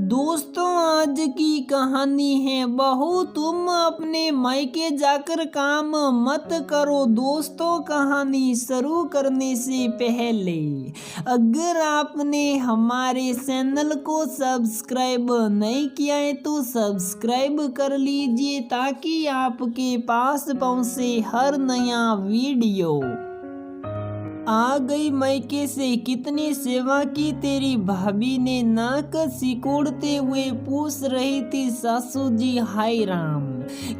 दोस्तों, आज की कहानी है बहू तुम अपने मायके जाकर काम मत करो। दोस्तों, कहानी शुरू करने से पहले अगर आपने हमारे चैनल को सब्सक्राइब नहीं किया है तो सब्सक्राइब कर लीजिए ताकि आपके पास पहुंचे हर नया वीडियो। आ गई मायके से, कितनी सेवा की तेरी भाभी ने, नाक सिकोड़ते हुए पूछ रही थी सासू जी। हाय राम,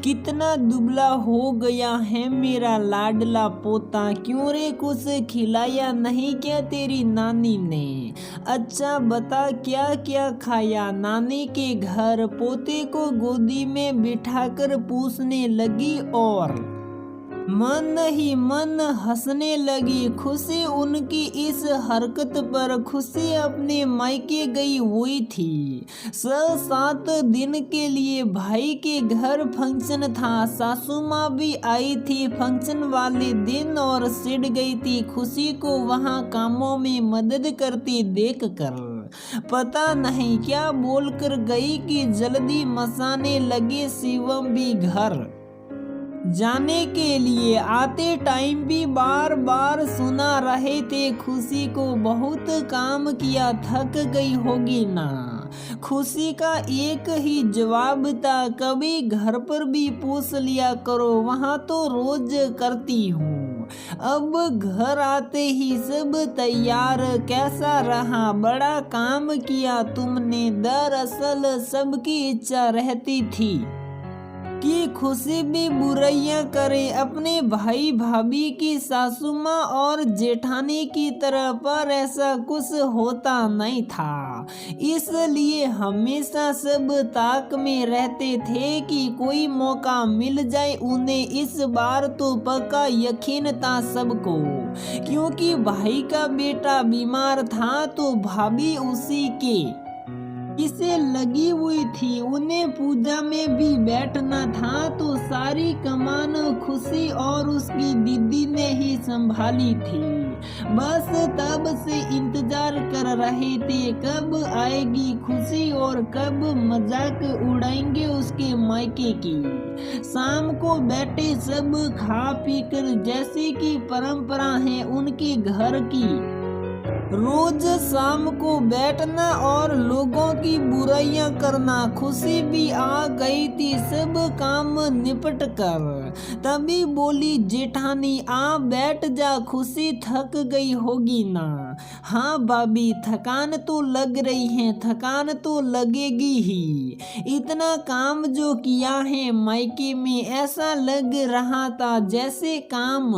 कितना दुबला हो गया है मेरा लाडला पोता। क्यों रे, कुछ खिलाया नहीं क्या तेरी नानी ने? अच्छा बता क्या क्या खाया? नानी के घर पोते को गोदी में बिठाकर पूछने लगी और मन ही मन हंसने लगी। खुशी उनकी इस हरकत पर खुशी अपने मायके गई हुई थी। 7 दिन के लिए भाई के घर फंक्शन था। सासू माँ भी आई थी फंक्शन वाले दिन और चिढ़ गई थी खुशी को वहाँ कामों में मदद करती देखकर। पता नहीं क्या बोलकर गई कि जल्दी मचाने लगे शिवम भी घर जाने के लिए। आते टाइम भी बार बार सुना रहे थे खुशी को बहुत काम किया, थक गई होगी ना। खुशी का एक ही जवाब था, कभी घर पर भी पूछ लिया करो, वहाँ तो रोज करती हूँ। अब घर आते ही सब तैयार, कैसा रहा? बड़ा काम किया तुमने। दरअसल सबकी इच्छा रहती थी कि खुशी भी बुराइयां करे अपने भाई भाभी की, सासू माँ और जेठानी की तरह, पर ऐसा कुछ होता नहीं था। इसलिए हमेशा सब ताक में रहते थे कि कोई मौका मिल जाए उन्हें। इस बार तो पक्का यकीन था सबको, क्योंकि भाई का बेटा बीमार था तो भाभी उसी के इसे लगी हुई थी। उन्हें पूजा में भी बैठना था तो सारी कमान खुशी और उसकी दीदी ने ही संभाली थी। बस तब से इंतजार कर रहे थे कब आएगी खुशी और कब मजाक उड़ाएंगे उसके मायके की। शाम को बैठे सब खा पी कर, जैसे कि परंपरा है उनके घर की। रोज शाम को बैठना और लोगों की बुराइयां करना। खुशी भी आ गई थी सब काम निपट कर। तभी बोली जेठानी, आ बैठ जा, खुशी थक गई होगी ना? हाँ भाभी, थकान तो लग रही है, थकान तो लगेगी ही। इतना काम जो किया है मायके में, ऐसा लग रहा था जैसे काम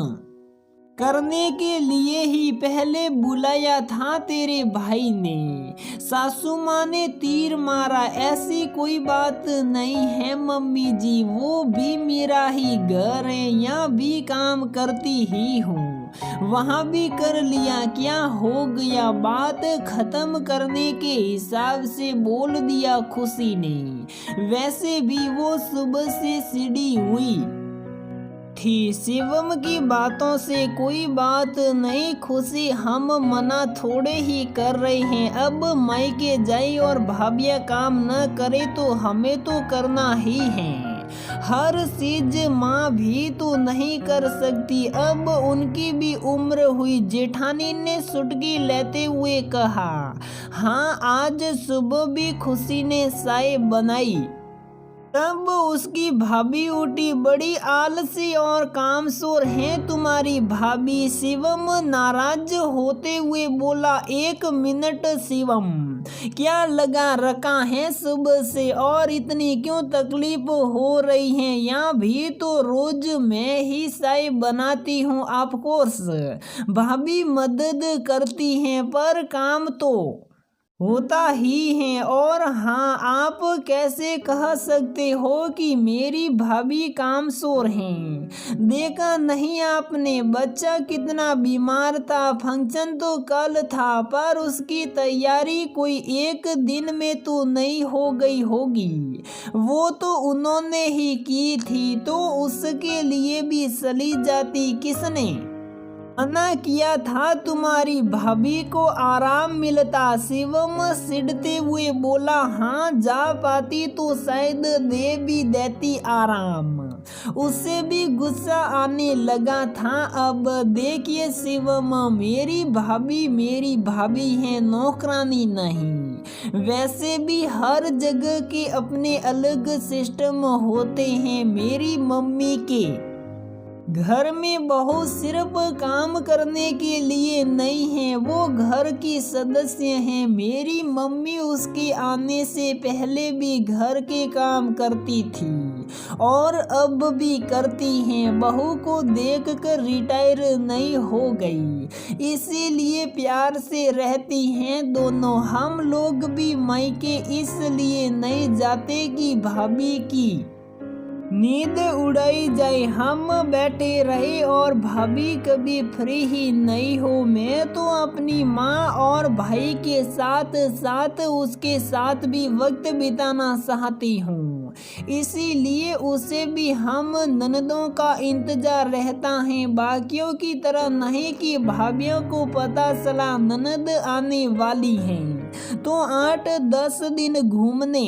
करने के लिए ही पहले बुलाया था तेरे भाई ने। सासू माँ ने तीर मारा, ऐसी कोई बात नहीं है मम्मी जी, वो भी मेरा ही घर है, यहाँ भी काम करती ही हूँ, वहाँ भी कर लिया, क्या हो गया? बात खत्म करने के हिसाब से बोल दिया खुशी ने। वैसे भी वो सुबह से चिढ़ी हुई थी शिवम की बातों से। कोई बात नहीं खुशी, हम मना थोड़े ही कर रहे हैं। अब मायके जाए और भाभिया काम न करे तो हमें तो करना ही है। हर चीज माँ भी तो नहीं कर सकती, अब उनकी भी उम्र हुई। जेठानी ने सुटकी लेते हुए कहा। हाँ, आज सुबह भी खुशी ने चाय बनाई, तब उसकी भाभी उठी। बड़ी आलसी और कामचोर है तुम्हारी भाभी। शिवम नाराज होते हुए बोला। 1 मिनट शिवम, क्या लगा रखा है सुबह से और इतनी क्यों तकलीफ हो रही है? यहाँ भी तो रोज मैं ही चाय बनाती हूँ। ऑफ कोर्स भाभी मदद करती हैं पर काम तो होता ही है। और हाँ, आप कैसे कह सकते हो कि मेरी भाभी कामचोर हैं? देखा नहीं आपने बच्चा कितना बीमार था? फंक्शन तो कल था पर उसकी तैयारी कोई 1 दिन में तो नहीं हो गई होगी, वो तो उन्होंने ही की थी, तो उसके लिए भी चली जाती किसने? मना किया था तुम्हारी भाभी को आराम मिलता। शिवम सिड़ते हुए बोला, हाँ जा पाती तो शायद दे भी देती आराम। उससे भी गुस्सा आने लगा था। अब देखिए शिवम, मेरी भाभी है, नौकरानी नहीं। वैसे भी हर जगह के अपने अलग सिस्टम होते हैं। मेरी मम्मी के घर में बहू सिर्फ काम करने के लिए नहीं है, वो घर की सदस्य हैं। मेरी मम्मी उसके आने से पहले भी घर के काम करती थी और अब भी करती हैं। बहू को देखकर रिटायर नहीं हो गई, इसीलिए प्यार से रहती हैं दोनों। हम लोग भी मायके इसलिए नहीं जाते कि भाभी की नींद उड़ाई जाए, हम बैठे रहे और भाभी कभी फ्री ही नहीं हो। मैं तो अपनी माँ और भाई के साथ साथ उसके साथ भी वक्त बिताना चाहती हूँ, इसीलिए उसे भी हम ननदों का इंतजार रहता है। बाकियों की तरह नहीं कि भाभीियों को पता चला ननद आने वाली हैं तो 8-10 दिन घूमने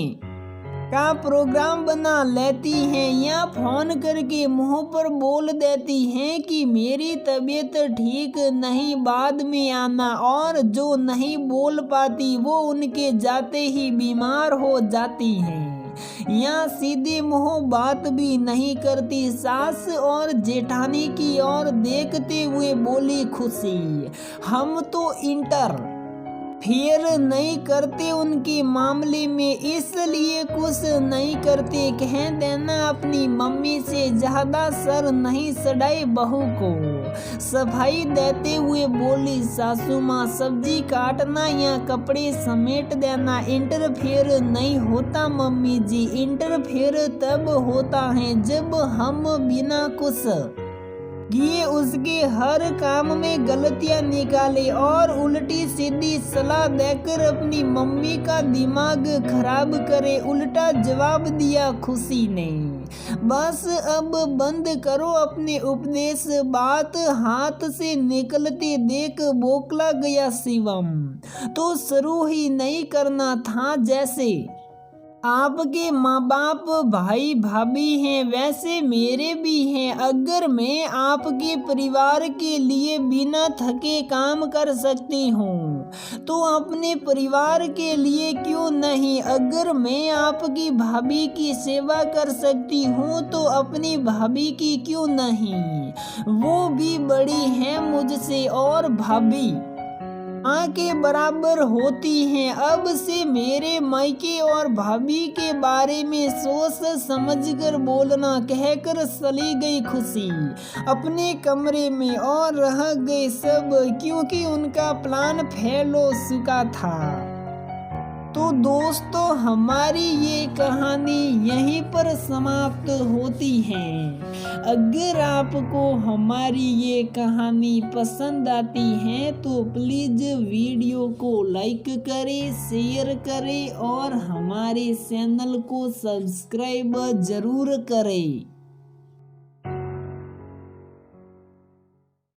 का प्रोग्राम बना लेती हैं या फोन करके मुंह पर बोल देती हैं कि मेरी तबीयत ठीक नहीं, बाद में आना। और जो नहीं बोल पाती वो उनके जाते ही बीमार हो जाती हैं या सीधे मुंह बात भी नहीं करती। सास और जेठानी की ओर देखते हुए बोली खुशी, हम तो इंटरफेयर नहीं करते उनके मामले में, इसलिए कुछ नहीं करते। कह देना अपनी मम्मी से, ज्यादा सर नहीं सड़ाए। बहू को सफाई देते हुए बोली सासू माँ, सब्जी काटना या कपड़े समेट देना इंटरफेयर नहीं होता मम्मी जी। इंटरफेयर तब होता है जब हम बिना कुछ ये उसके हर काम में गलतियां निकाले और उल्टी सीधी सलाह देकर अपनी मम्मी का दिमाग खराब करे। उल्टा जवाब दिया खुशी ने, बस अब बंद करो अपने उपदेश। बात हाथ से निकलते देख बौखला गया शिवम। तो शुरू ही नहीं करना था, जैसे आपके माँ बाप भाई भाभी हैं वैसे मेरे भी हैं। अगर मैं आपके परिवार के लिए बिना थके काम कर सकती हूँ तो अपने परिवार के लिए क्यों नहीं। अगर मैं आपकी भाभी की सेवा कर सकती हूँ तो अपनी भाभी की क्यों नहीं, वो भी बड़ी है मुझसे और भाभी माँ के बराबर होती हैं। अब से मेरे मायके और भाभी के बारे में सोच समझकर बोलना, कहकर चली गई खुशी अपने कमरे में और रह गए सब, क्योंकि उनका प्लान फेल हो चुका था। तो दोस्तों, हमारी ये कहानी यहीं पर समाप्त होती है। अगर आपको हमारी ये कहानी पसंद आती है तो प्लीज़ वीडियो को लाइक करें, शेयर करें और हमारे चैनल को सब्सक्राइब ज़रूर करें।